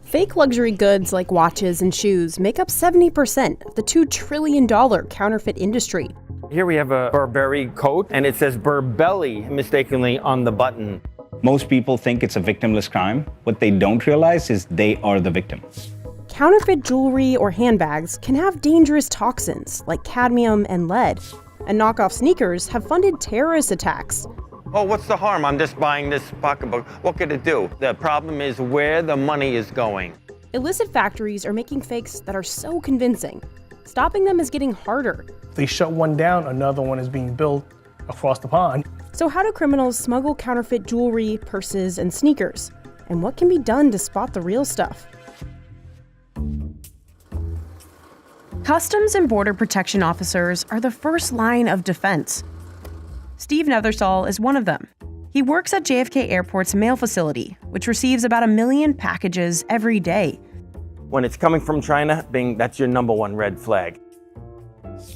Fake luxury goods like watches and shoes make up 70% of the $2 trillion counterfeit industry. Here we have a Burberry coat, and it says Burbelli mistakenly on the button. Most people think it's a victimless crime. What they don't realize is they are the victim. Counterfeit jewelry or handbags can have dangerous toxins like cadmium and lead, and knockoff sneakers have funded terrorist attacks. Oh, what's the harm? I'm just buying this pocketbook. What could it do? The problem is where the money is going. Illicit factories are making fakes that are so convincing. Stopping them is getting harder. If they shut one down, another one is being built across the pond. So how do criminals smuggle counterfeit jewelry, purses, and sneakers? And what can be done to spot the real stuff? Customs and Border Protection officers are the first line of defense. Steve Nethersall is one of them. He works at JFK Airport's mail facility, which receives about 1 million packages every day. When it's coming from China, Bing, that's your number one red flag.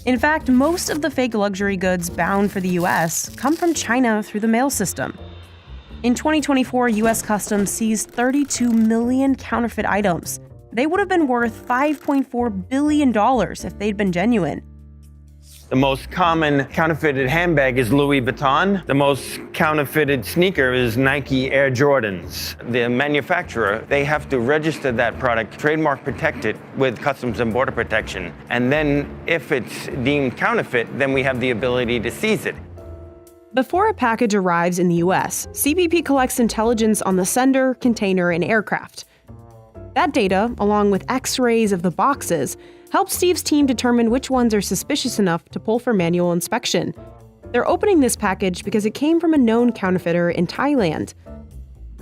In fact, most of the fake luxury goods bound for the U.S. come from China through the mail system. In 2024, U.S. Customs seized 32 million counterfeit items. They would have been worth $5.4 billion if they'd been genuine. The most common counterfeited handbag is Louis Vuitton. The most counterfeited sneaker is Nike Air Jordans. The manufacturer, they have to register that product, trademark protect it with Customs and Border Protection. And then if it's deemed counterfeit, then we have the ability to seize it. Before a package arrives in the U.S., CBP collects intelligence on the sender, container, and aircraft. That data, along with X-rays of the boxes, helps Steve's team determine which ones are suspicious enough to pull for manual inspection. They're opening this package because it came from a known counterfeiter in Thailand.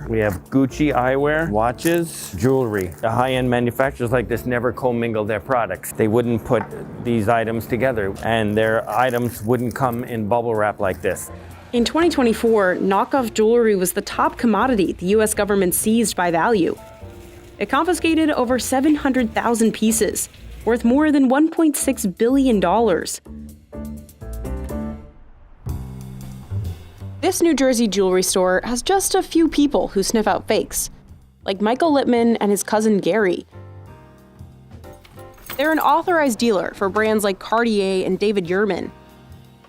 We have Gucci eyewear, watches, jewelry. The high-end manufacturers like this never commingle their products. They wouldn't put these items together, and their items wouldn't come in bubble wrap like this. In 2024, knockoff jewelry was the top commodity the U.S. government seized by value. It confiscated over 700,000 pieces, worth more than $1.6 billion. This New Jersey jewelry store has just a few people who sniff out fakes, like Michael Littman and his cousin Gary. They're an authorized dealer for brands like Cartier and David Yurman.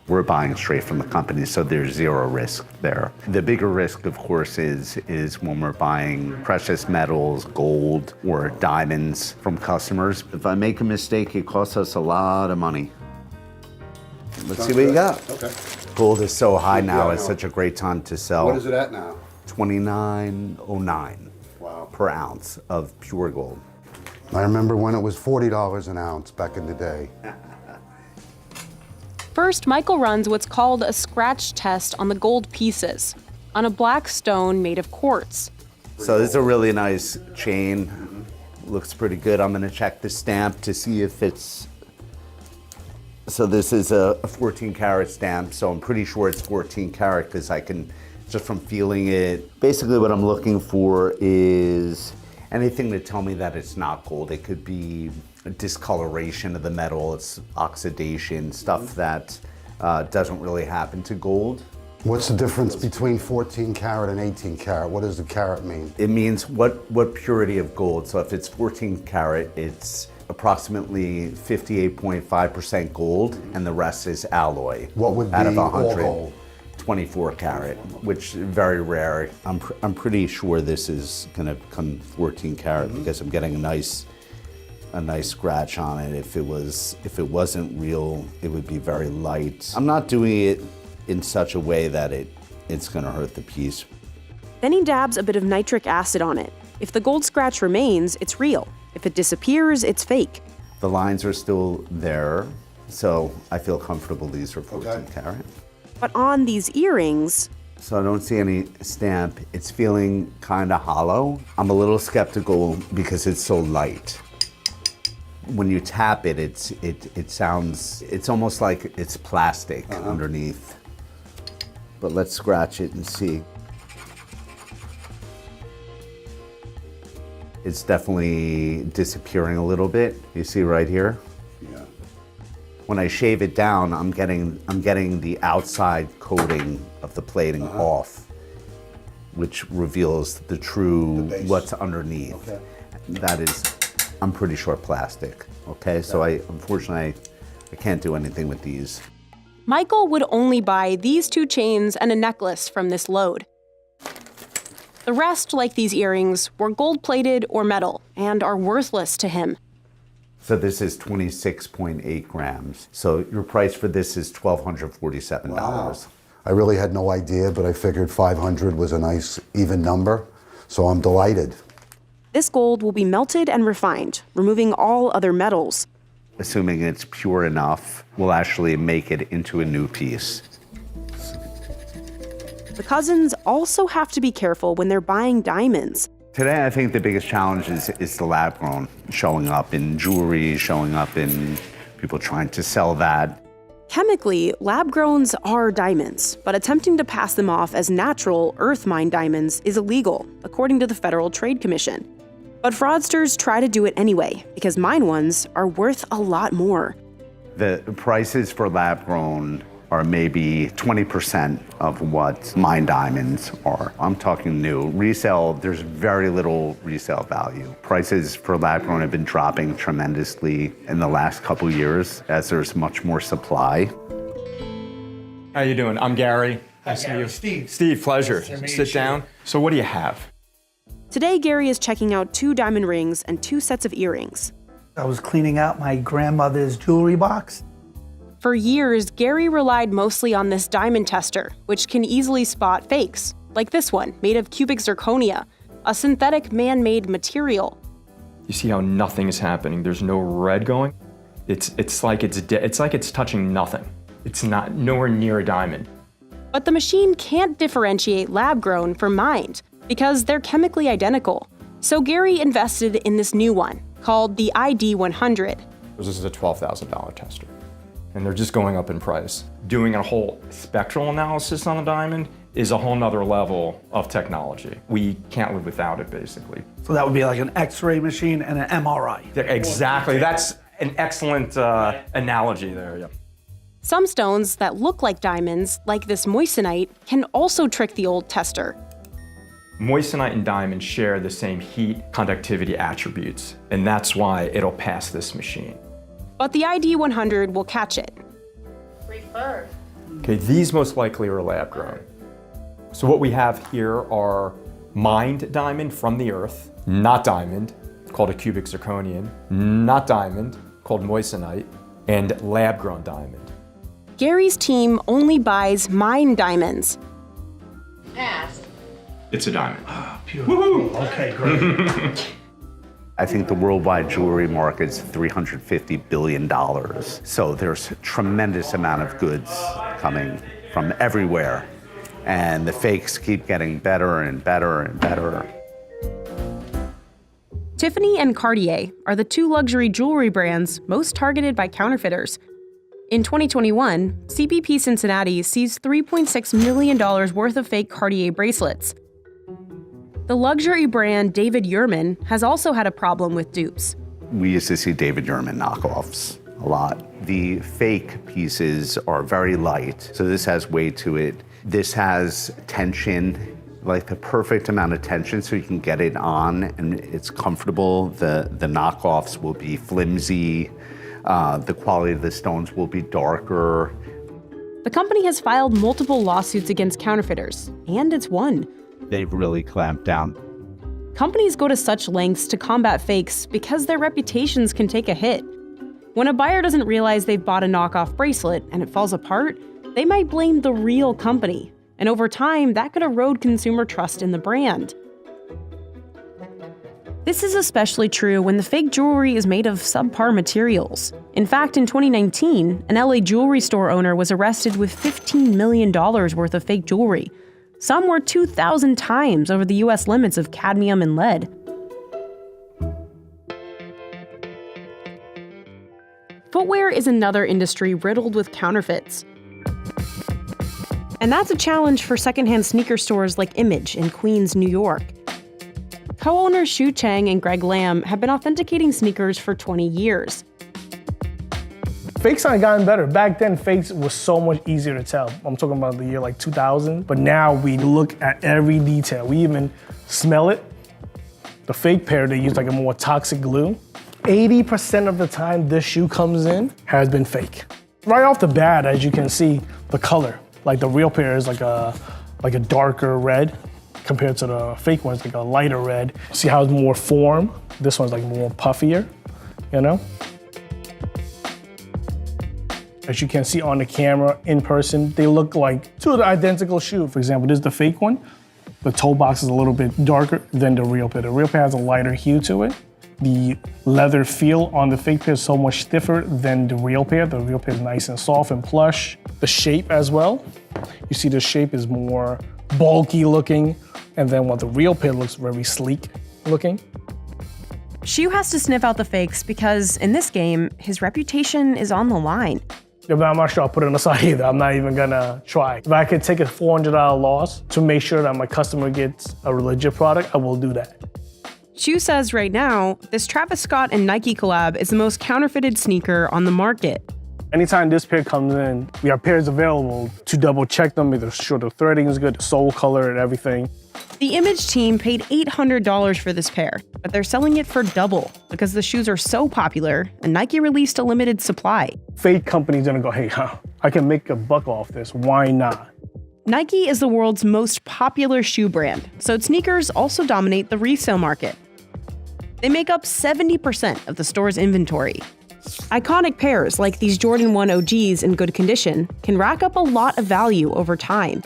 We're buying straight from the company, so there's zero risk there. The bigger risk, of course, is when we're buying precious metals, gold, or diamonds from customers. If I make a mistake, it costs us a lot of money. Let's see what you got. Okay. Gold is so high now, it's such a great time to sell. What is it at now? $29.09 Wow. per ounce of pure gold. I remember when it was $40 an ounce back in the day. First, Michael runs what's called a scratch test on the gold pieces, on a black stone made of quartz. So this is a really nice chain. Looks pretty good. I'm gonna check the stamp to see if it's... So this is a 14 karat stamp, so I'm pretty sure it's 14 karat because I can, just from feeling it. Basically what I'm looking for is anything to tell me that it's not gold. It could be a discoloration of the metal, it's oxidation, stuff that doesn't really happen to gold. What's the difference between 14 karat and 18 karat? What does the carat mean? It means what purity of gold. So if it's 14 karat, it's approximately 58.5% gold, and the rest is alloy. What would be out of all 100? gold? 24 karat, which is very rare. I'm pretty sure this is gonna come 14 karat because I'm getting a nice scratch on it. If it wasn't real, it would be very light. I'm not doing it in such a way that it's gonna hurt the piece. Then he dabs a bit of nitric acid on it. If the gold scratch remains, it's real. If it disappears, it's fake. The lines are still there, so I feel comfortable these are 14 karat. But on these earrings... So I don't see any stamp. It's feeling kind of hollow. I'm a little skeptical because it's so light. When you tap it, it sounds, it's almost like it's plastic underneath. But let's scratch it and see. It's definitely disappearing a little bit. You see right here? Yeah. When I shave it down, I'm getting the outside coating of the plating off. which reveals the true base. what's underneath. Okay. That is, I'm pretty sure, plastic. Okay, so unfortunately, I can't do anything with these. Michael would only buy these 2 chains and a necklace from this load. The rest, like these earrings, were gold-plated or metal and are worthless to him. So this is 26.8 grams. So your price for this is $1,247. Wow. I really had no idea, but I figured 500 was a nice even number, so I'm delighted. This gold will be melted and refined, removing all other metals. Assuming it's pure enough, we'll actually make it into a new piece. The cousins also have to be careful when they're buying diamonds. Today, I think the biggest challenge is the lab grown, showing up in jewelry, showing up in people trying to sell that. Chemically, lab-growns are diamonds, but attempting to pass them off as natural, earth-mined diamonds is illegal, according to the Federal Trade Commission. But fraudsters try to do it anyway, because mined ones are worth a lot more. The prices for lab grown are maybe 20% of what mine diamonds are. I'm talking new. Resale, there's very little resale value. Prices for lab grown have been dropping tremendously in the last couple years as there's much more supply. How you doing? I'm Gary. Nice to meet you. Steve. Steve, pleasure. Sit down. So what do you have? Today, Gary is checking out 2 diamond rings and 2 sets of earrings. I was cleaning out my grandmother's jewelry box. For years, Gary relied mostly on this diamond tester, which can easily spot fakes, like this one, made of cubic zirconia, a synthetic man-made material. You see how nothing is happening? There's no red going. It's like it's touching nothing. It's not nowhere near a diamond. But the machine can't differentiate lab-grown from mined, because they're chemically identical. So Gary invested in this new one, called the ID100. This is a $12,000 tester. And they're just going up in price. Doing a whole spectral analysis on a diamond is a whole nother level of technology. We can't live without it, basically. So that would be like an X-ray machine and an MRI. Yeah, exactly. That's an excellent analogy there. Yeah. Some stones that look like diamonds, like this moissanite, can also trick the old tester. Moissanite and diamond share the same heat conductivity attributes, and that's why it'll pass this machine. But the ID100 will catch it. Okay, these most likely are lab grown. So what we have here are mined diamond from the earth, not diamond, called a cubic zirconian, not diamond, called moissanite, and lab grown diamond. Gary's team only buys mined diamonds. It's a diamond. Beautiful. Okay, great. I think the worldwide jewelry market's $350 billion. So there's a tremendous amount of goods coming from everywhere. And the fakes keep getting better and better and better. Tiffany and Cartier are the 2 luxury jewelry brands most targeted by counterfeiters. In 2021, CBP Cincinnati seized $3.6 million worth of fake Cartier bracelets. The luxury brand David Yurman has also had a problem with dupes. We used to see David Yurman knockoffs a lot. The fake pieces are very light, so this has weight to it. This has tension, like the perfect amount of tension so you can get it on and it's comfortable. The knockoffs will be flimsy. The quality of the stones will be darker. The company has filed multiple lawsuits against counterfeiters, and it's won. They've really clamped down. Companies go to such lengths to combat fakes because their reputations can take a hit. When a buyer doesn't realize they've bought a knockoff bracelet and it falls apart, they might blame the real company. And over time, that could erode consumer trust in the brand. This is especially true when the fake jewelry is made of subpar materials. In fact, in 2019, an LA jewelry store owner was arrested with $15 million worth of fake jewelry. Some were 2,000 times over the US limits of cadmium and lead. Footwear is another industry riddled with counterfeits. And that's a challenge for secondhand sneaker stores like Image in Queens, New York. Co-owners Shu Chang and Greg Lamb have been authenticating sneakers for 20 years. Fakes aren't gotten better. Back then, fakes was so much easier to tell. I'm talking about the year like 2000. But now we look at every detail. We even smell it. The fake pair, they use like a more toxic glue. 80% of the time this shoe comes in has been fake. Right off the bat, as you can see, the color. Like the real pair is like a darker red compared to the fake one, it's like a lighter red. See how it's more form? This one's like more puffier, you know? As you can see on the camera, in person, they look like two of the identical shoe. For example, this is the fake one. The toe box is a little bit darker than the real pair. The real pair has a lighter hue to it. The leather feel on the fake pair is so much stiffer than the real pair. The real pair is nice and soft and plush. The shape as well. You see the shape is more bulky looking, and then while the real pair looks very sleek looking. Shu has to sniff out the fakes because in this game, his reputation is on the line. I'm not sure I'll put it on the side either. I'm not even gonna try. If I could take a $400 loss to make sure that my customer gets a legit product, I will do that. Shu says right now, this Travis Scott and Nike collab is the most counterfeited sneaker on the market. Anytime this pair comes in, we have pairs available to double check them, make sure the threading is good, the sole color and everything. The Image team paid $800 for this pair, but they're selling it for double because the shoes are so popular and Nike released a limited supply. Fake companies gonna go, hey, I can make a buck off this, why not? Nike is the world's most popular shoe brand, so its sneakers also dominate the resale market. They make up 70% of the store's inventory. Iconic pairs like these Jordan 1 OGs in good condition can rack up a lot of value over time.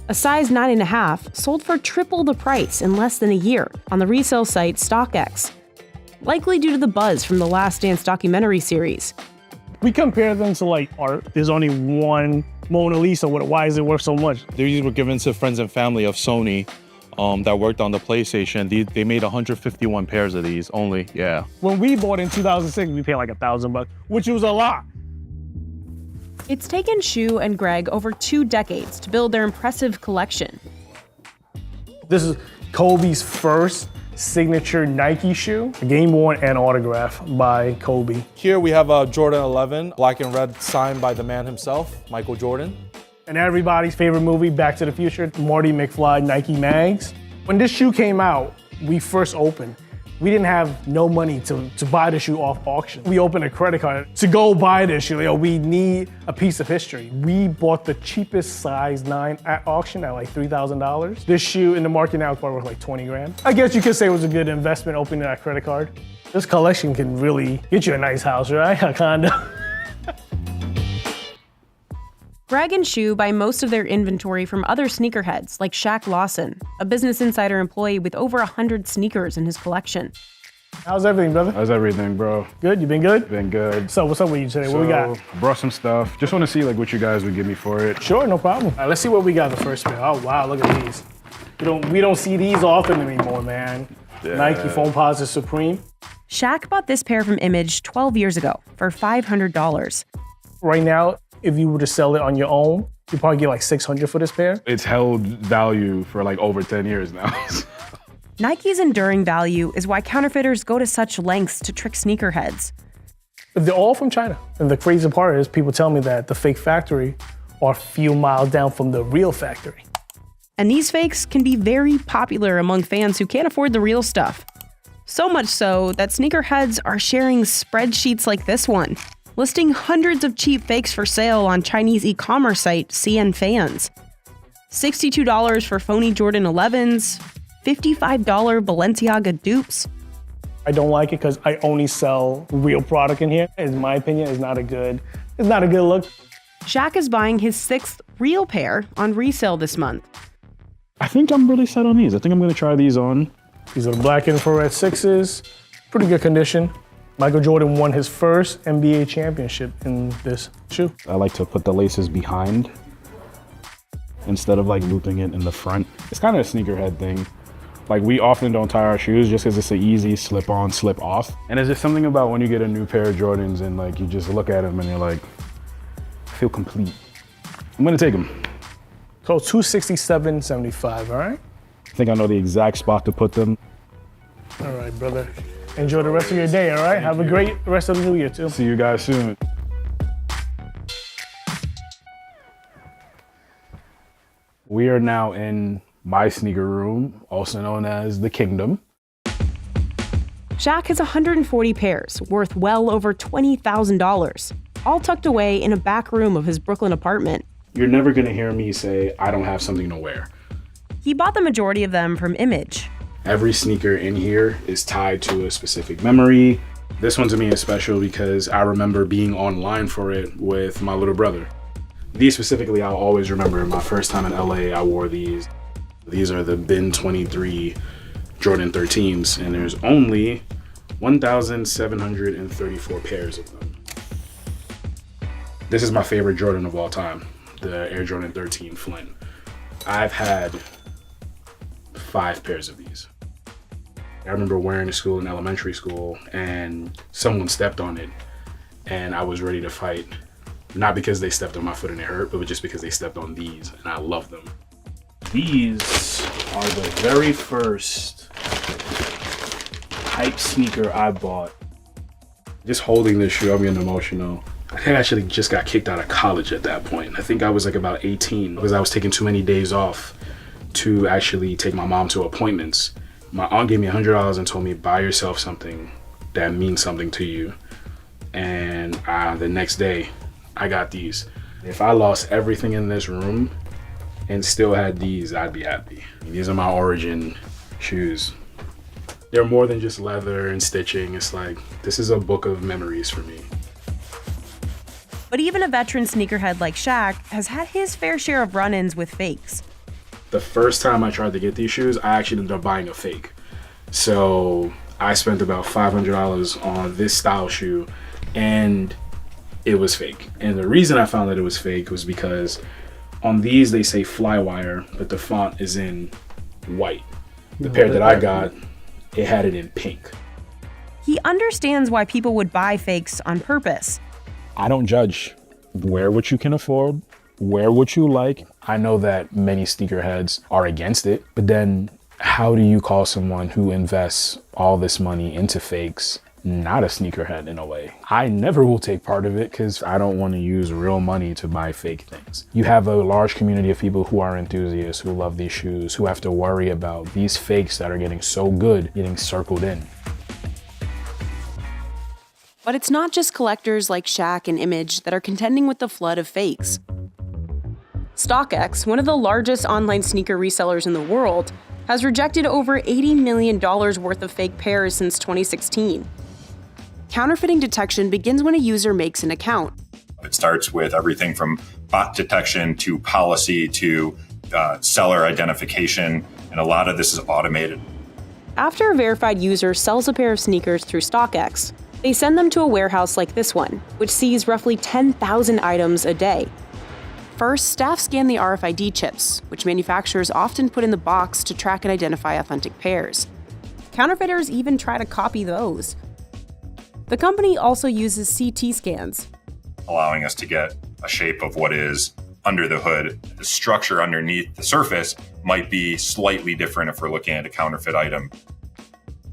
A size 9.5 sold for triple the price in less than a year on the resale site StockX, likely due to the buzz from the Last Dance documentary series. We compare them to like art. There's only one Mona Lisa. Why is it worth so much? These were given to friends and family of Sony that worked on the PlayStation. They made 151 pairs of these only, yeah. When we bought in 2006, we paid like $1,000, which was a lot. It's taken Shu and Greg over 2 decades to build their impressive collection. This is Kobe's first signature Nike shoe, a game worn and autograph by Kobe. Here we have a Jordan 11, black and red, signed by the man himself, Michael Jordan. And everybody's favorite movie, Back to the Future, Marty McFly Nike mags. When this shoe came out, we first opened. We didn't have no money to buy the shoe off auction. We opened a credit card to go buy this shoe. We need a piece of history. We bought the cheapest size 9 at auction at like $3,000. This shoe in the market now is probably worth like 20 grand. I guess you could say it was a good investment opening that credit card. This collection can really get you a nice house, right? A condo. Greg and Shu buy most of their inventory from other sneakerheads like Shaq Lawson, a Business Insider employee with over 100 sneakers in his collection. How's everything, brother? How's everything, bro? Good, you been good? Been good. So what's up with you today? What we got? Brought some stuff. Just want to see like what you guys would give me for it. Sure, no problem. All right, let's see what we got the first pair. Oh wow, look at these. We don't see these often anymore, man. Yeah. Nike Foam Posite Supreme. Shaq bought this pair from Image 12 years ago for $500. Right now, if you were to sell it on your own, you'd probably get like $600 for this pair. It's held value for like over 10 years now. Nike's enduring value is why counterfeiters go to such lengths to trick sneakerheads. They're all from China. And the crazy part is people tell me that the fake factory are a few miles down from the real factory. And these fakes can be very popular among fans who can't afford the real stuff. So much so that sneakerheads are sharing spreadsheets like this one, listing hundreds of cheap fakes for sale on Chinese e-commerce site CN Fans. $62 for phony Jordan 11s, $55 Balenciaga dupes. I don't like it because I only sell real product in here. In my opinion, it's not a good look. Shaq is buying his 6th real pair on resale this month. I think I'm really set on these. I think I'm gonna try these on. These are the black infrared 6s, pretty good condition. Michael Jordan won his first NBA championship in this shoe. I like to put the laces behind instead of like looping it in the front. It's kind of a sneakerhead thing. Like we often don't tie our shoes just because it's an easy slip on, slip off. And there's just something about when you get a new pair of Jordans and like you just look at them and you're like, I feel complete. I'm gonna take them. So $267.75, all right? I think I know the exact spot to put them. All right, brother. Enjoy the rest of your day, all right? Have a great rest of the new year, too. See you guys soon. We are now in my sneaker room, also known as the Kingdom. Shaq has 140 pairs, worth well over $20,000, all tucked away in a back room of his Brooklyn apartment. You're never gonna hear me say, I don't have something to wear. He bought the majority of them from Image. Every sneaker in here is tied to a specific memory. This one to me is special because I remember being online for it with my little brother. These specifically, I'll always remember. My first time in LA, I wore these. These are the Bin 23 Jordan 13s, and there's only 1,734 pairs of them. This is my favorite Jordan of all time, the Air Jordan 13 Flint. I've had 5 pairs of these. I remember wearing to school in elementary school and someone stepped on it and I was ready to fight. Not because they stepped on my foot and it hurt, but just because they stepped on these and I love them. These are the very first hype sneaker I bought. Just holding this shoe, I'm getting emotional. I think I actually just got kicked out of college at that point. I think I was like about 18 because I was taking too many days off to actually take my mom to appointments. My aunt gave me $100 and told me, buy yourself something that means something to you. And the next day, I got these. If I lost everything in this room and still had these, I'd be happy. These are my origin shoes. They're more than just leather and stitching. It's like, this is a book of memories for me. But even a veteran sneakerhead like Shaq has had his fair share of run-ins with fakes. The first time I tried to get these shoes, I actually ended up buying a fake. So I spent about $500 on this style shoe and it was fake. And the reason I found that it was fake was because on these they say Flywire, but the font is in white. The pair that I got, it had it in pink. He understands why people would buy fakes on purpose. I don't judge. Wear what you can afford. Wear what you like. I know that many sneakerheads are against it, but then how do you call someone who invests all this money into fakes not a sneakerhead in a way? I never will take part of it because I don't want to use real money to buy fake things. You have a large community of people who are enthusiasts, who love these shoes, who have to worry about these fakes that are getting so good getting circled in. But it's not just collectors like Shaq and Image that are contending with the flood of fakes. StockX, one of the largest online sneaker resellers in the world, has rejected over $80 million worth of fake pairs since 2016. Counterfeiting detection begins when a user makes an account. It starts with everything from bot detection to policy to seller identification, and a lot of this is automated. After a verified user sells a pair of sneakers through StockX, they send them to a warehouse like this one, which sees roughly 10,000 items a day. First, staff scan the RFID chips, which manufacturers often put in the box to track and identify authentic pairs. Counterfeiters even try to copy those. The company also uses CT scans, allowing us to get a shape of what is under the hood. The structure underneath the surface might be slightly different if we're looking at a counterfeit item.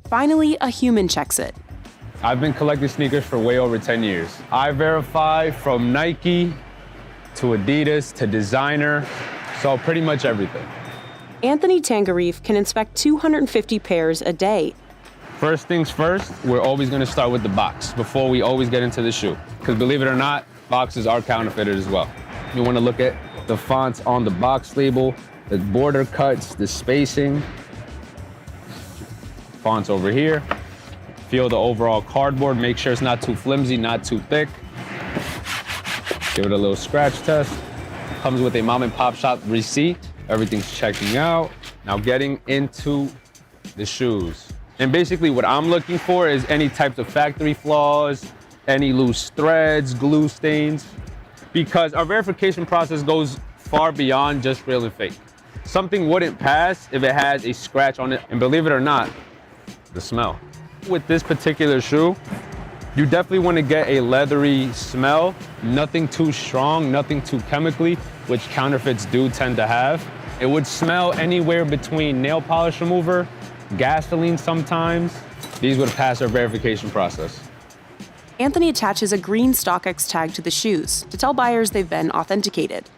Finally, a human checks it. I've been collecting sneakers for way over 10 years. I verify from Nike to Adidas to designer, so pretty much everything. Anthony Tangarif can inspect 250 pairs a day. First things first, we're always going to start with the box before we always get into the shoe. Because believe it or not, boxes are counterfeited as well. You want to look at the fonts on the box label, the border cuts, the spacing, fonts over here. Feel the overall cardboard, make sure it's not too flimsy, not too thick. Give it a little scratch test. Comes with a mom and pop shop receipt. Everything's checking out. Now getting into the shoes. And basically what I'm looking for is any types of factory flaws, any loose threads, glue stains, because our verification process goes far beyond just real and fake. Something wouldn't pass if it has a scratch on it, and believe it or not, the smell. With this particular shoe, you definitely want to get a leathery smell, nothing too strong, nothing too chemically, which counterfeits do tend to have. It would smell anywhere between nail polish remover, gasoline sometimes. These would pass our verification process. Anthony attaches a green StockX tag to the shoes to tell buyers they've been authenticated.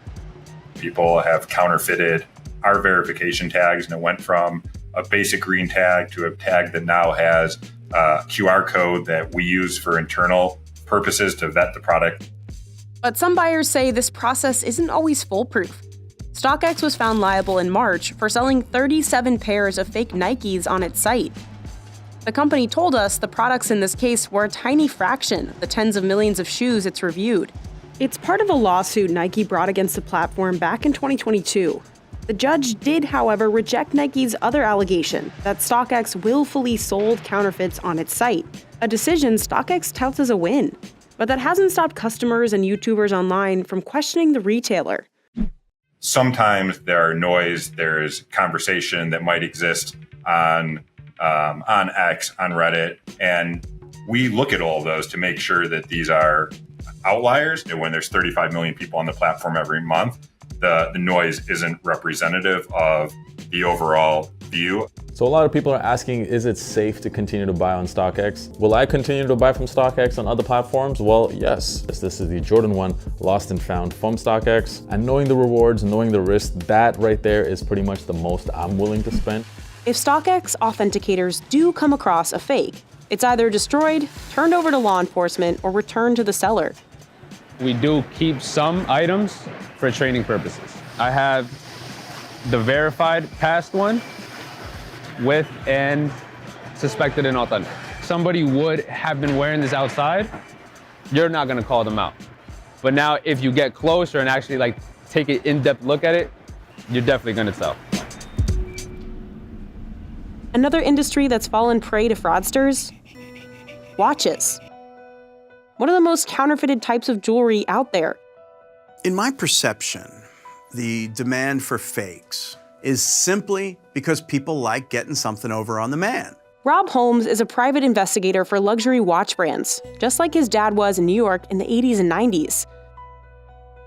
People have counterfeited our verification tags, and it went from a basic green tag to a tag that now has a QR code that we use for internal purposes to vet the product. But some buyers say this process isn't always foolproof. StockX was found liable in March for selling 37 pairs of fake Nikes on its site. The company told us the products in this case were a tiny fraction of the tens of millions of shoes it's reviewed. It's part of a lawsuit Nike brought against the platform back in 2022. The judge did, however, reject Nike's other allegation that StockX willfully sold counterfeits on its site, a decision StockX touts as a win. But that hasn't stopped customers and YouTubers online from questioning the retailer. Sometimes there's conversation that might exist on X, on Reddit, and we look at all of those to make sure that these are outliers. And when there's 35 million people on the platform every month, the noise isn't representative of the overall view. So a lot of people are asking, is it safe to continue to buy on StockX? Will I continue to buy from StockX on other platforms? Well, yes. This is the Jordan 1 lost and found from StockX. And knowing the rewards, knowing the risk, that right there is pretty much the most I'm willing to spend. If StockX authenticators do come across a fake, it's either destroyed, turned over to law enforcement, or returned to the seller. We do keep some items for training purposes. I have the verified past one with and suspected and authentic. Somebody would have been wearing this outside, you're not gonna call them out. But now if you get closer and actually take an in-depth look at it, you're definitely gonna tell. Another industry that's fallen prey to fraudsters? Watches. One of the most counterfeited types of jewelry out there. In my perception, the demand for fakes is simply because people like getting something over on the man. Rob Holmes is a private investigator for luxury watch brands, just like his dad was in New York in the 80s and 90s.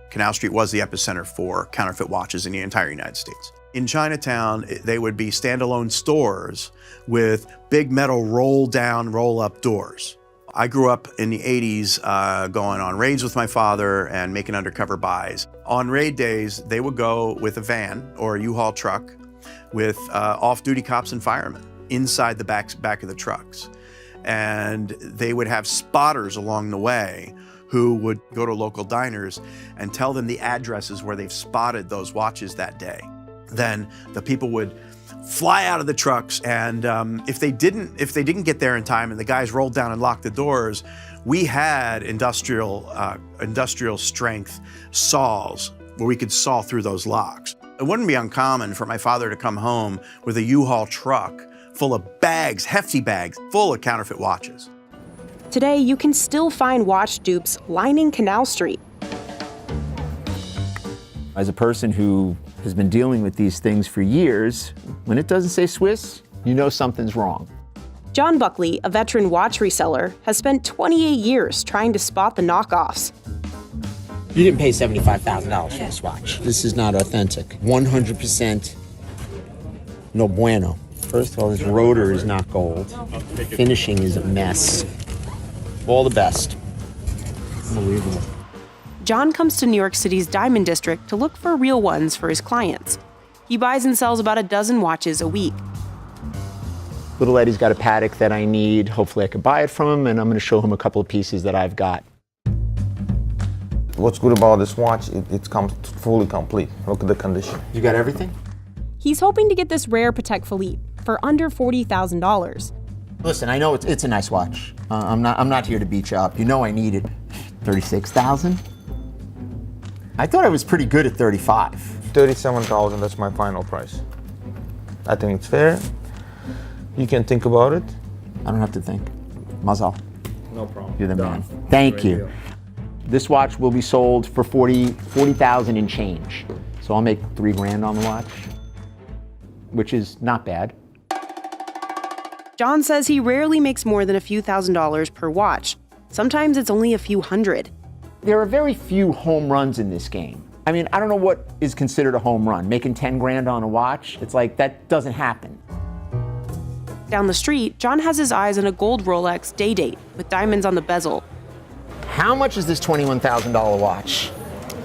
Canal Street was the epicenter for counterfeit watches in the entire United States. In Chinatown, they would be standalone stores with big metal roll-down, roll-up doors. I grew up in the 80s going on raids with my father and making undercover buys. On raid days, they would go with a van or a U-Haul truck with off-duty cops and firemen inside the back of the trucks. And they would have spotters along the way who would go to local diners and tell them the addresses where they've spotted those watches that day. Then the people would fly out of the trucks, and if they didn't get there in time and the guys rolled down and locked the doors, we had industrial strength saws where we could saw through those locks. It wouldn't be uncommon for my father to come home with a U-Haul truck full of bags, hefty bags, full of counterfeit watches. Today, you can still find watch dupes lining Canal Street. As a person who has been dealing with these things for years, when it doesn't say Swiss, you know something's wrong. John Buckley, a veteran watch reseller, has spent 28 years trying to spot the knockoffs. You didn't pay $75,000 for this watch. This is not authentic. 100% no bueno. First of all, this rotor is not gold. Finishing is a mess. All the best. Unbelievable. John comes to New York City's Diamond District to look for real ones for his clients. He buys and sells about a dozen watches a week. Little Eddie's got a Patek that I need. Hopefully I could buy it from him, and I'm going to show him a couple of pieces that I've got. What's good about this watch, it comes fully complete. Look at the condition. You got everything? He's hoping to get this rare Patek Philippe for under $40,000. Listen, I know it's a nice watch. I'm not here to beat you up. You know I need it. $36,000? I thought I was pretty good at $35. $37,000, that's my final price. I think it's fair. You can think about it. I don't have to think. Mazal. No problem. You're the man. Thank you. This watch will be sold for $40,000 and change. So I'll make $3,000 on the watch, which is not bad. John says he rarely makes more than a few $1,000s per watch. Sometimes it's only a few hundred. There are very few home runs in this game. I mean, I don't know what is considered a home run. Making $10,000 on a watch, it's like, that doesn't happen. Down the street, John has his eyes on a gold Rolex Day-Date with diamonds on the bezel. How much is this $21,000 watch?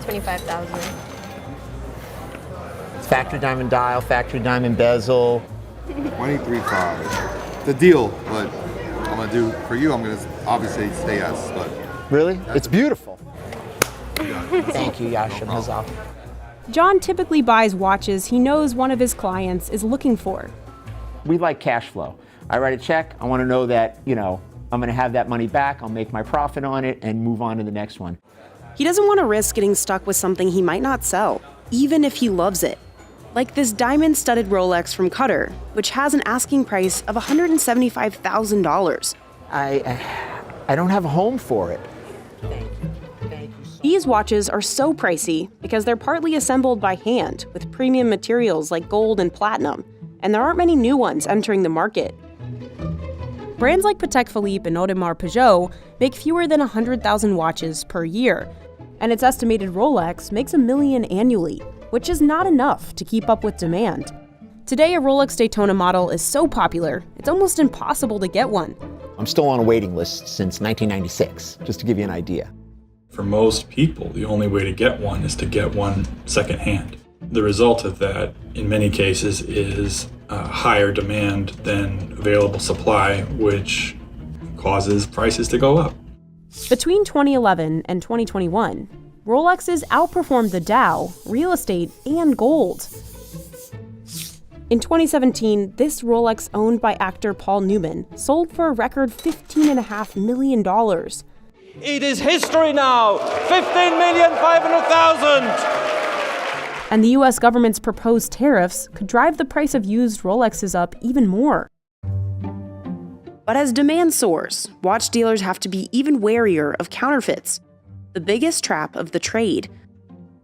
$25,000. Factory diamond dial, factory diamond bezel. 23.5. The deal, but I'm gonna do for you. I'm gonna obviously say yes, but really, it's beautiful. Thank you, Yasha Mazal. John typically buys watches he knows one of his clients is looking for. We like cash flow. I write a check. I want to know that I'm going to have that money back. I'll make my profit on it and move on to the next one. He doesn't want to risk getting stuck with something he might not sell, even if he loves it. Like this diamond-studded Rolex from Qatar, which has an asking price of $175,000. I don't have a home for it. These watches are so pricey because they're partly assembled by hand with premium materials like gold and platinum, and there aren't many new ones entering the market. Brands like Patek Philippe and Audemars Piguet make fewer than 100,000 watches per year, and its estimated Rolex makes $1 million annually, which is not enough to keep up with demand. Today, a Rolex Daytona model is so popular, it's almost impossible to get one. I'm still on a waiting list since 1996, just to give you an idea. For most people, the only way to get one is to get one secondhand. The result of that, in many cases, is higher demand than available supply, which causes prices to go up. Between 2011 and 2021, Rolexes outperformed the Dow, real estate, and gold. In 2017, this Rolex owned by actor Paul Newman sold for a record $15.5 million. It is history now, 15,500,000. And the US government's proposed tariffs could drive the price of used Rolexes up even more. But as demand soars, watch dealers have to be even warier of counterfeits, the biggest trap of the trade.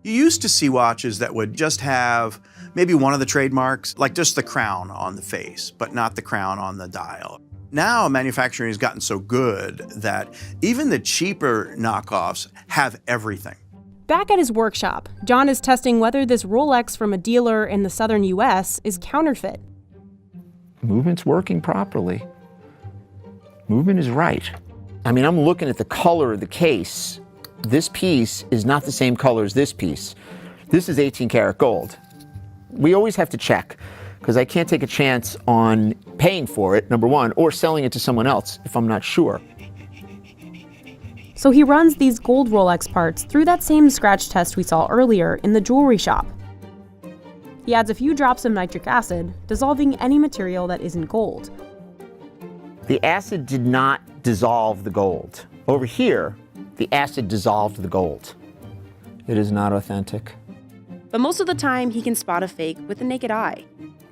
You used to see watches that would just have maybe one of the trademarks, like just the crown on the face, but not the crown on the dial. Now manufacturing has gotten so good that even the cheaper knockoffs have everything. Back at his workshop, John is testing whether this Rolex from a dealer in the southern US is counterfeit. Movement's working properly. Movement is right. I mean, I'm looking at the color of the case. This piece is not the same color as this piece. This is 18 karat gold. We always have to check, because I can't take a chance on paying for it, number one, or selling it to someone else if I'm not sure. So he runs these gold Rolex parts through that same scratch test we saw earlier in the jewelry shop. He adds a few drops of nitric acid, dissolving any material that isn't gold. The acid did not dissolve the gold. Over here, the acid dissolved the gold. It is not authentic. But most of the time, he can spot a fake with the naked eye.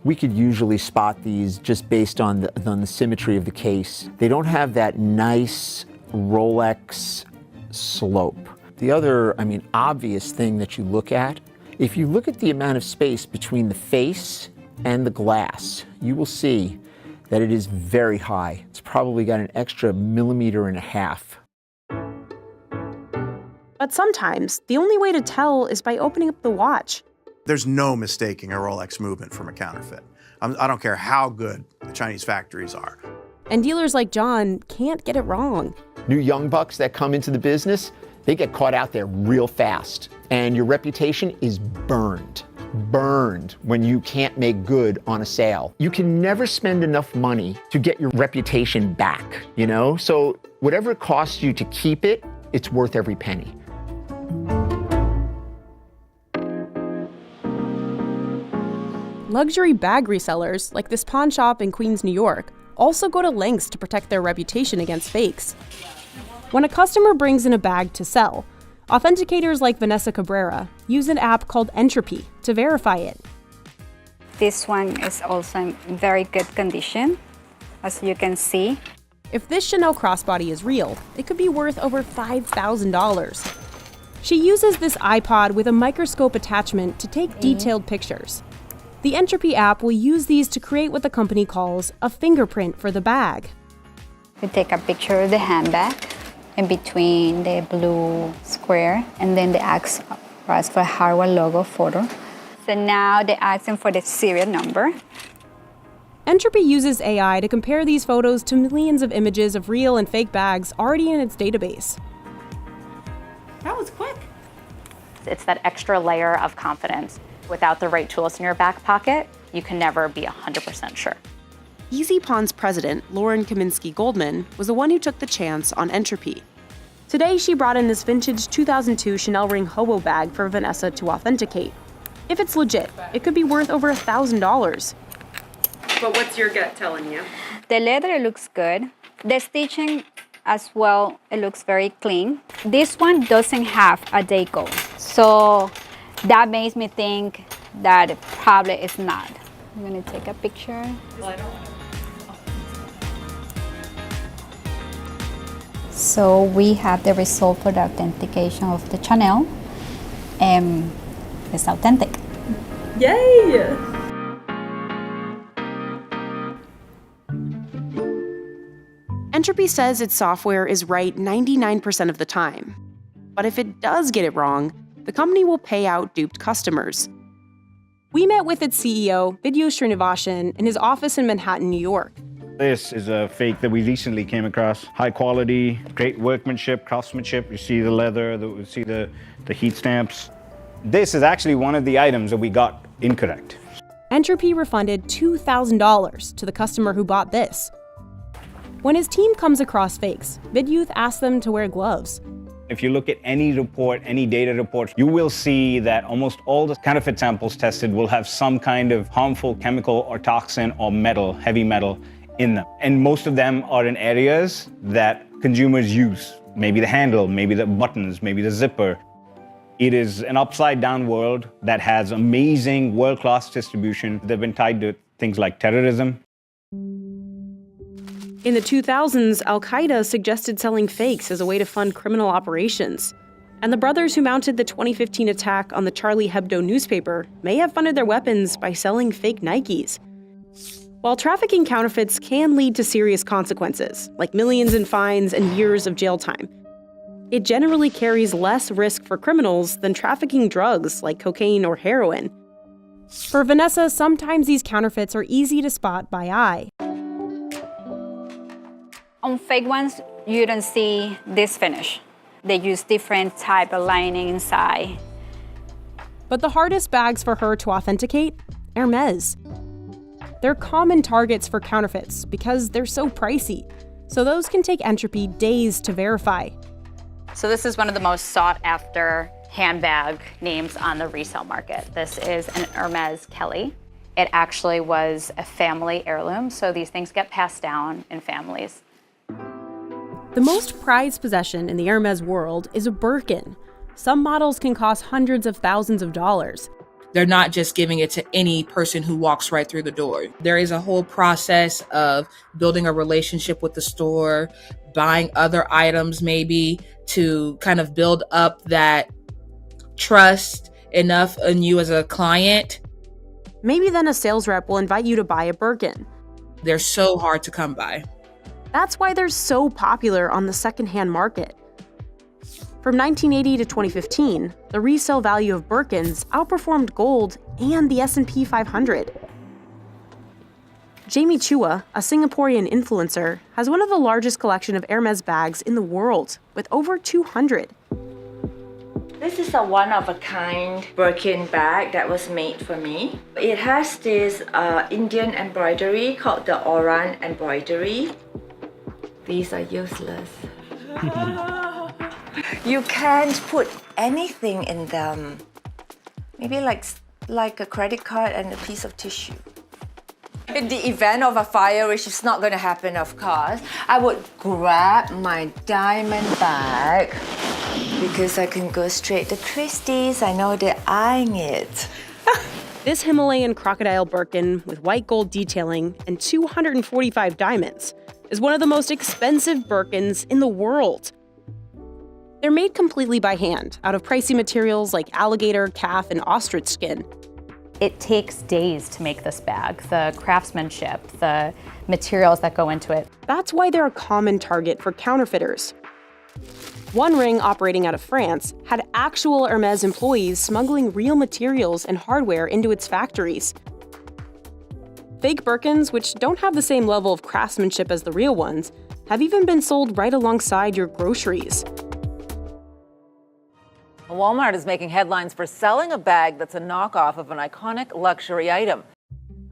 We could usually spot these just based on the symmetry of the case. They don't have that nice Rolex slope. The other, obvious thing that you look at, if you look at the amount of space between the face and the glass, you will see that it is very high. It's probably got an extra 1.5 millimeters. But sometimes, the only way to tell is by opening up the watch. There's no mistaking a Rolex movement from a counterfeit. I don't care how good the Chinese factories are. And dealers like John can't get it wrong. New young bucks that come into the business, they get caught out there real fast. And your reputation is burned when you can't make good on a sale. You can never spend enough money to get your reputation back, So whatever it costs you to keep it, it's worth every penny. Luxury bag resellers, like this pawn shop in Queens, New York, also go to lengths to protect their reputation against fakes. When a customer brings in a bag to sell, authenticators like Vanessa Cabrera use an app called Entropy to verify it. This one is also in very good condition, as you can see. If this Chanel crossbody is real, it could be worth over $5,000. She uses this iPod with a microscope attachment to take detailed pictures. The Entropy app will use these to create what the company calls a fingerprint for the bag. We take a picture of the handbag in between the blue square and then the X was for hardware logo photo. So now they're asking for the serial number. Entropy uses AI to compare these photos to millions of images of real and fake bags already in its database. That was quick. It's that extra layer of confidence Without the right tools in your back pocket, you can never be 100% sure. Easy Pawn's president, Lauren Kaminsky Goldman, was the one who took the chance on Entropy. Today, she brought in this vintage 2002 Chanel ring hobo bag for Vanessa to authenticate. If it's legit, it could be worth over $1,000. But what's your gut telling you? The leather looks good. The stitching as well, it looks very clean. This one doesn't have a decal, so that makes me think that it probably is not. I'm gonna take a picture. So we have the result for the authentication of the Chanel, and it's authentic. Yay! Entropy says its software is right 99% of the time. But if it does get it wrong, the company will pay out duped customers. We met with its CEO, Vidya Srinivasan, in his office in Manhattan, New York. This is a fake that we recently came across. High quality, great workmanship, craftsmanship. You see the leather, you see the heat stamps. This is actually one of the items that we got incorrect. Entropy refunded $2,000 to the customer who bought this. When his team comes across fakes, Vidyuth asks them to wear gloves. If you look at any report, any data report, you will see that almost all the counterfeit samples tested will have some kind of harmful chemical or toxin or metal, heavy metal, in them. And most of them are in areas that consumers use. Maybe the handle, maybe the buttons, maybe the zipper. It is an upside-down world that has amazing world-class distribution. They've been tied to things like terrorism. In the 2000s, Al-Qaeda suggested selling fakes as a way to fund criminal operations. And the brothers who mounted the 2015 attack on the Charlie Hebdo newspaper may have funded their weapons by selling fake Nikes. While trafficking counterfeits can lead to serious consequences, like millions in fines and years of jail time, it generally carries less risk for criminals than trafficking drugs like cocaine or heroin. For Vanessa, sometimes these counterfeits are easy to spot by eye. On fake ones, you don't see this finish. They use different type of lining inside. But the hardest bags for her to authenticate? Hermes. They're common targets for counterfeits because they're so pricey, so those can take Entropy days to verify. So this is one of the most sought after handbag names on the resale market. This is an Hermes Kelly. It actually was a family heirloom, so these things get passed down in families. The most prized possession in the Hermes world is a Birkin. Some models can cost hundreds of thousands of dollars. They're not just giving it to any person who walks right through the door. There is a whole process of building a relationship with the store, buying other items maybe to kind of build up that trust enough in you as a client. Maybe then a sales rep will invite you to buy a Birkin. They're so hard to come by. That's why they're so popular on the secondhand market. From 1980 to 2015, the resale value of Birkins outperformed gold and the S&P 500. Jamie Chua, a Singaporean influencer, has one of the largest collection of Hermes bags in the world, with over 200. This is a one-of-a-kind Birkin bag that was made for me. It has this Indian embroidery called the Oran embroidery. These are useless. You can't put anything in them. Maybe like a credit card and a piece of tissue. In the event of a fire, which is not going to happen, of course, I would grab my diamond bag because I can go straight to Christie's. I know they're eyeing it. This Himalayan crocodile Birkin with white gold detailing and 245 diamonds is one of the most expensive Birkins in the world. They're made completely by hand, out of pricey materials like alligator, calf, and ostrich skin. It takes days to make this bag, the craftsmanship, the materials that go into it. That's why they're a common target for counterfeiters. One ring operating out of France had actual Hermes employees smuggling real materials and hardware into its factories. Fake Birkins, which don't have the same level of craftsmanship as the real ones, have even been sold right alongside your groceries. A Walmart is making headlines for selling a bag that's a knockoff of an iconic luxury item.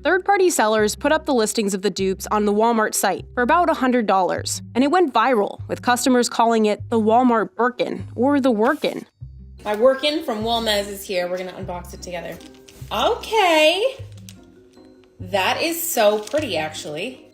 Third-party sellers put up the listings of the dupes on the Walmart site for about $100, and it went viral, with customers calling it the Walmart Birkin or the Workin. My Workin from Walmart is here. We're gonna unbox it together. Okay. That is so pretty, actually.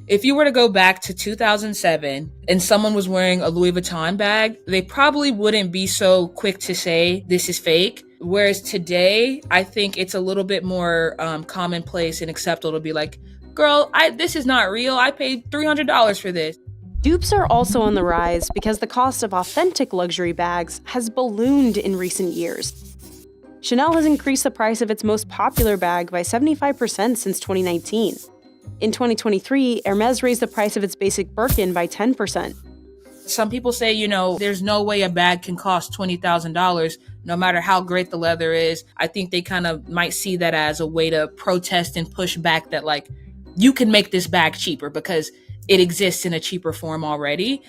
If you were to go back to 2007 and someone was wearing a Louis Vuitton bag, they probably wouldn't be so quick to say this is fake. Whereas today, I think it's a little bit more commonplace and acceptable to be like, girl, this is not real. I paid $300 for this. Dupes are also on the rise because the cost of authentic luxury bags has ballooned in recent years. Chanel has increased the price of its most popular bag by 75% since 2019. In 2023, Hermes raised the price of its basic Birkin by 10%. Some people say, there's no way a bag can cost $20,000, no matter how great the leather is. I think they kind of might see that as a way to protest and push back that, like, you can make this bag cheaper because it exists in a cheaper form already.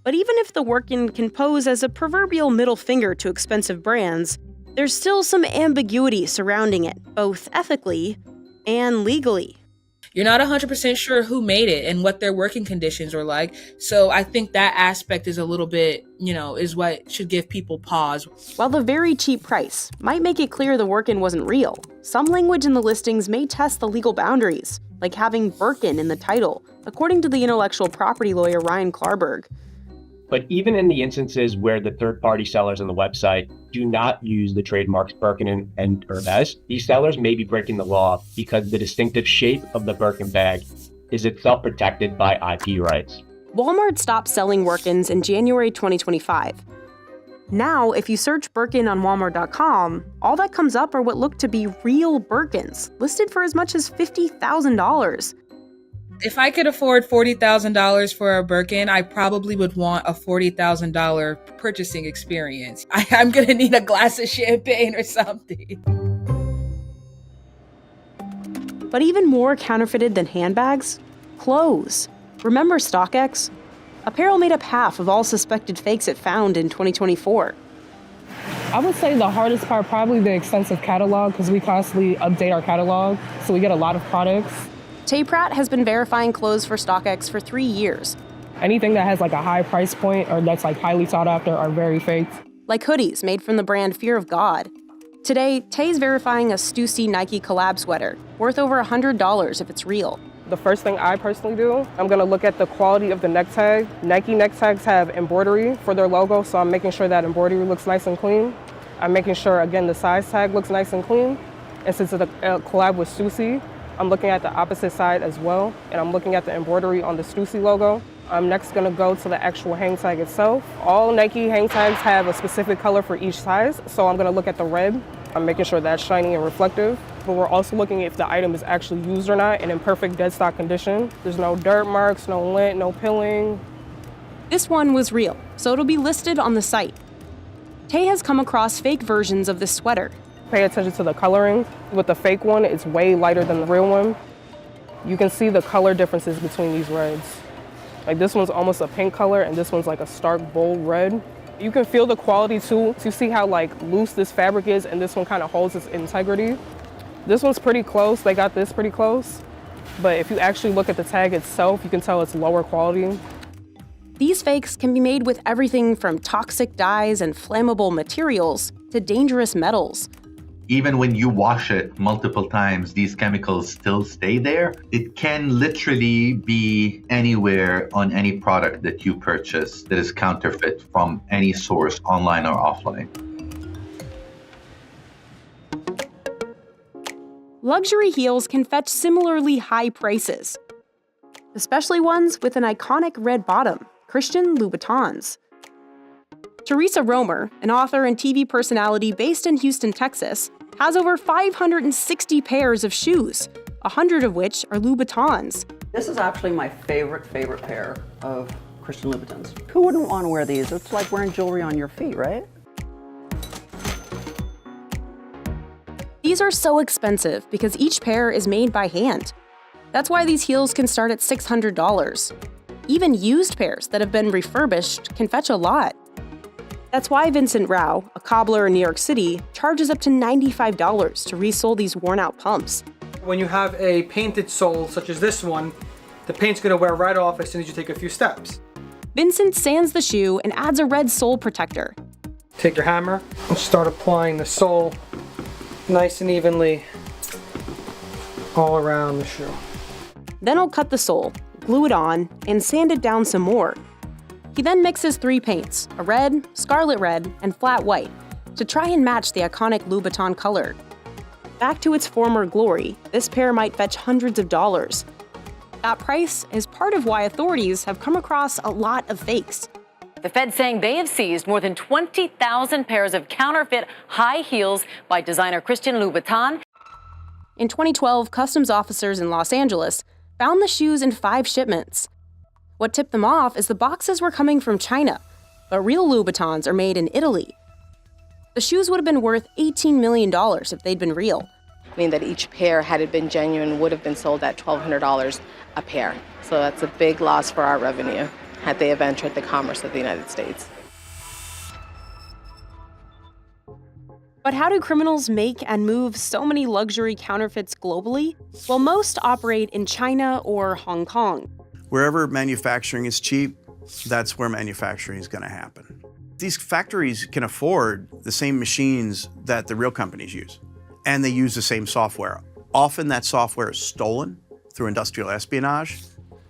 But even if the Workin can pose as a proverbial middle finger to expensive brands, there's still some ambiguity surrounding it, both ethically and legally. You're not 100% sure who made it and what their working conditions were like. So I think that aspect is a little bit, is what should give people pause. While the very cheap price might make it clear the Workin wasn't real, some language in the listings may test the legal boundaries, like having Birkin in the title, according to the intellectual property lawyer Ryan Klarberg. But even in the instances where the third-party sellers on the website do not use the trademarks Birkin and Hermes, these sellers may be breaking the law because the distinctive shape of the Birkin bag is itself protected by IP rights. Walmart stopped selling Workins in January 2025. Now, if you search Birkin on Walmart.com, all that comes up are what look to be real Birkins, listed for as much as $50,000. If I could afford $40,000 for a Birkin, I probably would want a $40,000 purchasing experience. I'm gonna need a glass of champagne or something. But even more counterfeited than handbags? Clothes. Remember StockX? Apparel made up half of all suspected fakes it found in 2024. I would say the hardest part, probably the extensive catalog, because we constantly update our catalog, so we get a lot of products. Tay Pratt has been verifying clothes for StockX for 3 years. Anything that has like a high price point or that's like highly sought after are very faked. Like hoodies made from the brand Fear of God. Today, Tay's verifying a Stussy Nike collab sweater, worth over $100 if it's real. The first thing I personally do, I'm gonna look at the quality of the neck tag. Nike neck tags have embroidery for their logo, so I'm making sure that embroidery looks nice and clean. I'm making sure, again, the size tag looks nice and clean. And since it's a collab with Stussy, I'm looking at the opposite side as well, and I'm looking at the embroidery on the Stussy logo. I'm next gonna go to the actual hang tag itself. All Nike hang tags have a specific color for each size, so I'm gonna look at the red. I'm making sure that's shiny and reflective, but we're also looking if the item is actually used or not and in perfect dead stock condition. There's no dirt marks, no lint, no pilling. This one was real, so it'll be listed on the site. Tay has come across fake versions of this sweater. Pay attention to the coloring. With the fake one, it's way lighter than the real one. You can see the color differences between these reds. Like this one's almost a pink color and this one's like a stark bold red. You can feel the quality too, to see how like loose this fabric is, and this one kind of holds its integrity. This one's pretty close, they got this pretty close. But if you actually look at the tag itself, you can tell it's lower quality. These fakes can be made with everything from toxic dyes and flammable materials to dangerous metals. Even when you wash it multiple times, these chemicals still stay there. It can literally be anywhere on any product that you purchase that is counterfeit from any source, online or offline. Luxury heels can fetch similarly high prices, especially ones with an iconic red bottom, Christian Louboutins. Teresa Romer, an author and TV personality based in Houston, Texas, has over 560 pairs of shoes, 100 of which are Louboutins. This is actually my favorite pair of Christian Louboutins. Who wouldn't want to wear these? It's like wearing jewelry on your feet, right? These are so expensive because each pair is made by hand. That's why these heels can start at $600. Even used pairs that have been refurbished can fetch a lot. That's why Vincent Rao, a cobbler in New York City, charges up to $95 to resole these worn-out pumps. When you have a painted sole, such as this one, the paint's gonna wear right off as soon as you take a few steps. Vincent sands the shoe and adds a red sole protector. Take your hammer and start applying the sole nice and evenly all around the shoe. Then he'll cut the sole, glue it on, and sand it down some more. He then mixes 3 paints, a red, scarlet red, and flat white, to try and match the iconic Louboutin color. Back to its former glory, this pair might fetch hundreds of dollars. That price is part of why authorities have come across a lot of fakes. The Fed saying they have seized more than 20,000 pairs of counterfeit high heels by designer Christian Louboutin. In 2012, customs officers in Los Angeles found the shoes in 5 shipments. What tipped them off is the boxes were coming from China, but real Louboutins are made in Italy. The shoes would have been worth $18 million if they'd been real. Mean that each pair, had it been genuine, would have been sold at $1,200 a pair. So that's a big loss for our revenue had they have entered the commerce of the United States. But how do criminals make and move so many luxury counterfeits globally? Well, most operate in China or Hong Kong. Wherever manufacturing is cheap, that's where manufacturing is going to happen. These factories can afford the same machines that the real companies use, and they use the same software. Often that software is stolen through industrial espionage.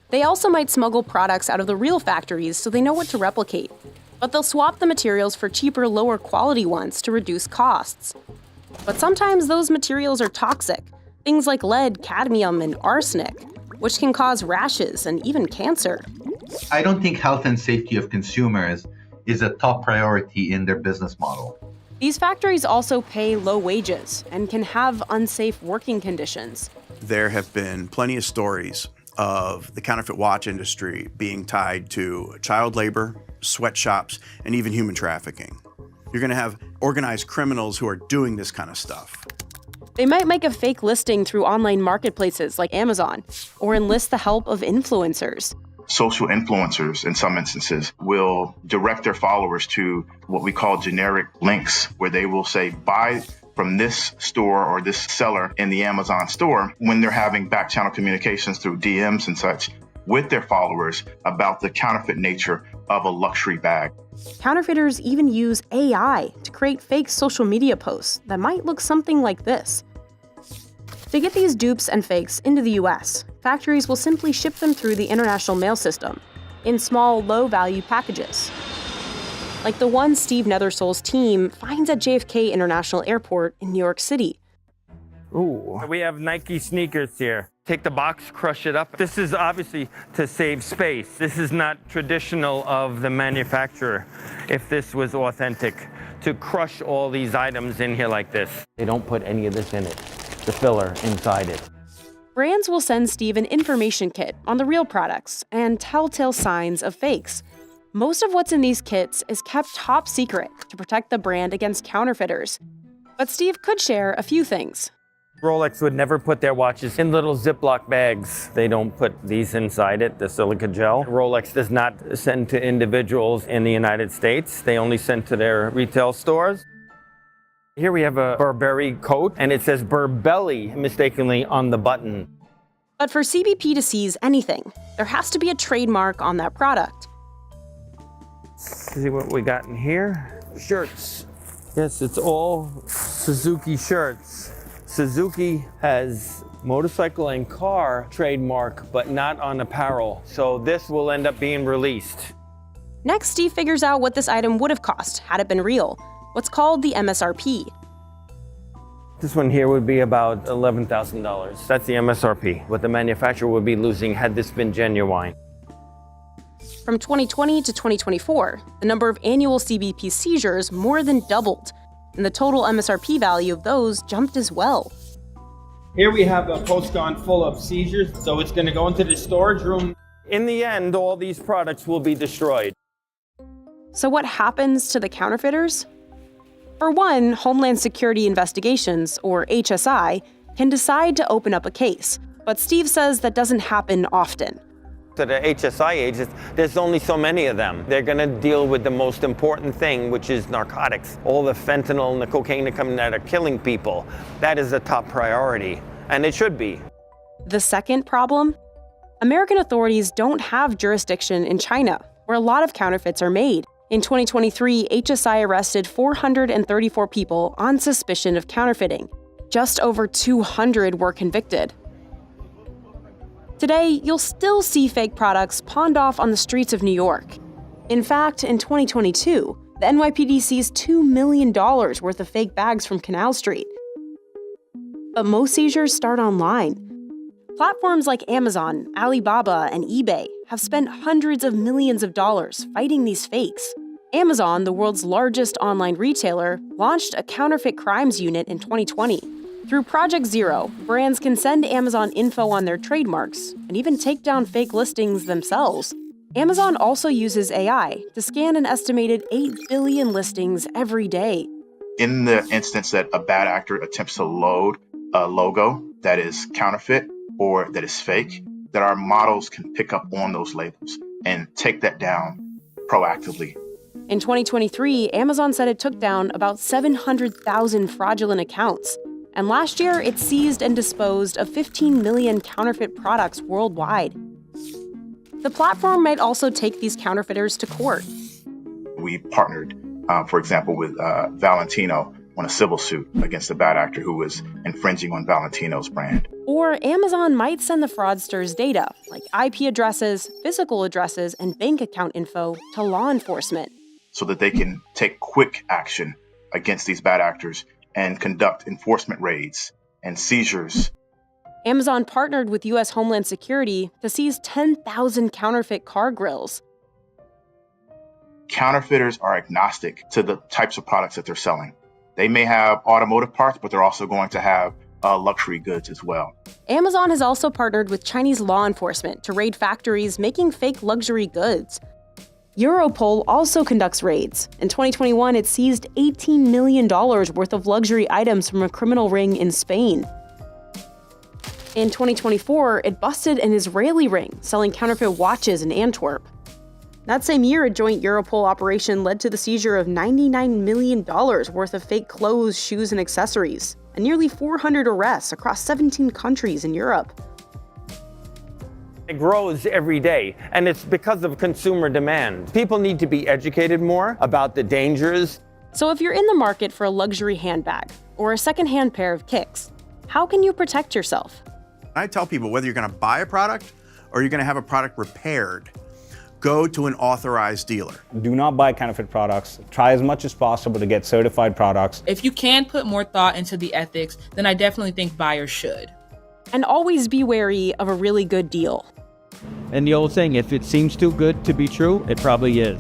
They also might smuggle products out of the real factories so they know what to replicate. But they'll swap the materials for cheaper, lower quality ones to reduce costs. But sometimes those materials are toxic, things like lead, cadmium, and arsenic, which can cause rashes and even cancer. I don't think health and safety of consumers is a top priority in their business model. These factories also pay low wages and can have unsafe working conditions. There have been plenty of stories of the counterfeit watch industry being tied to child labor, sweatshops, and even human trafficking. You're going to have organized criminals who are doing this kind of stuff. They might make a fake listing through online marketplaces like Amazon, or enlist the help of influencers. Social influencers, in some instances, will direct their followers to what we call generic links, where they will say, buy from this store or this seller in the Amazon store, when they're having back channel communications through DMs and such with their followers about the counterfeit nature of a luxury bag. Counterfeiters even use AI to create fake social media posts that might look something like this. To get these dupes and fakes into the US, factories will simply ship them through the international mail system in small, low-value packages, like the one Steve Nethersoul's team finds at JFK International Airport in New York City. Ooh. We have Nike sneakers here. Take the box, crush it up. This is obviously to save space. This is not traditional of the manufacturer, if this was authentic, to crush all these items in here like this. They don't put any of this in it, the filler inside it. Brands will send Steve an information kit on the real products and telltale signs of fakes. Most of what's in these kits is kept top secret to protect the brand against counterfeiters. But Steve could share a few things. Rolex would never put their watches in little Ziploc bags. They don't put these inside it, the silica gel. Rolex does not send to individuals in the United States. They only send to their retail stores. Here we have a Burberry coat, and it says Burbelly mistakenly on the button. But for CBP to seize anything, there has to be a trademark on that product. See what we got in here? Shirts. Yes, it's all Suzuki shirts. Suzuki has motorcycle and car trademark, but not on apparel. So this will end up being released. Next, Steve figures out what this item would have cost had it been real, what's called the MSRP. This one here would be about $11,000. That's the MSRP, what the manufacturer would be losing had this been genuine. From 2020 to 2024, the number of annual CBP seizures more than doubled, and the total MSRP value of those jumped as well. Here we have a post-gun full of seizures, so it's going to go into the storage room. In the end, all these products will be destroyed. So what happens to the counterfeiters? For one, Homeland Security Investigations, or HSI, can decide to open up a case, but Steve says that doesn't happen often. to the HSI agents, there's only so many of them. They're going to deal with the most important thing, which is narcotics. All the fentanyl and the cocaine that come that are killing people. That is a top priority, and it should be. The second problem? American authorities don't have jurisdiction in China, where a lot of counterfeits are made. In 2023, HSI arrested 434 people on suspicion of counterfeiting. Just over 200 were convicted. Today, you'll still see fake products pawned off on the streets of New York. In fact, in 2022, the NYPD seized $2 million worth of fake bags from Canal Street. But most seizures start online. Platforms like Amazon, Alibaba, and eBay have spent hundreds of millions of dollars fighting these fakes. Amazon, the world's largest online retailer, launched a counterfeit crimes unit in 2020. Through Project Zero, brands can send Amazon info on their trademarks and even take down fake listings themselves. Amazon also uses AI to scan an estimated 8 billion listings every day. In the instance that a bad actor attempts to load a logo that is counterfeit or that is fake, that our models can pick up on those labels and take that down proactively. In 2023, Amazon said it took down about 700,000 fraudulent accounts. And last year, it seized and disposed of 15 million counterfeit products worldwide. The platform might also take these counterfeiters to court. We partnered, for example, with Valentino on a civil suit against a bad actor who was infringing on Valentino's brand. Or Amazon might send the fraudsters' data, like IP addresses, physical addresses, and bank account info, to law enforcement. So that they can take quick action against these bad actors and conduct enforcement raids and seizures. Amazon partnered with U.S. Homeland Security to seize 10,000 counterfeit car grills. Counterfeiters are agnostic to the types of products that they're selling. They may have automotive parts, but they're also going to have luxury goods as well. Amazon has also partnered with Chinese law enforcement to raid factories making fake luxury goods. Europol also conducts raids. In 2021, it seized $18 million worth of luxury items from a criminal ring in Spain. In 2024, it busted an Israeli ring selling counterfeit watches in Antwerp. That same year, a joint Europol operation led to the seizure of $99 million worth of fake clothes, shoes, and accessories, and nearly 400 arrests across 17 countries in Europe. It grows every day, and it's because of consumer demand. People need to be educated more about the dangers. So if you're in the market for a luxury handbag or a secondhand pair of kicks, how can you protect yourself? I tell people whether you're going to buy a product or you're going to have a product repaired, go to an authorized dealer. Do not buy counterfeit products. Try as much as possible to get certified products. If you can put more thought into the ethics, then I definitely think buyers should. And always be wary of a really good deal. And the old saying, if it seems too good to be true, it probably is.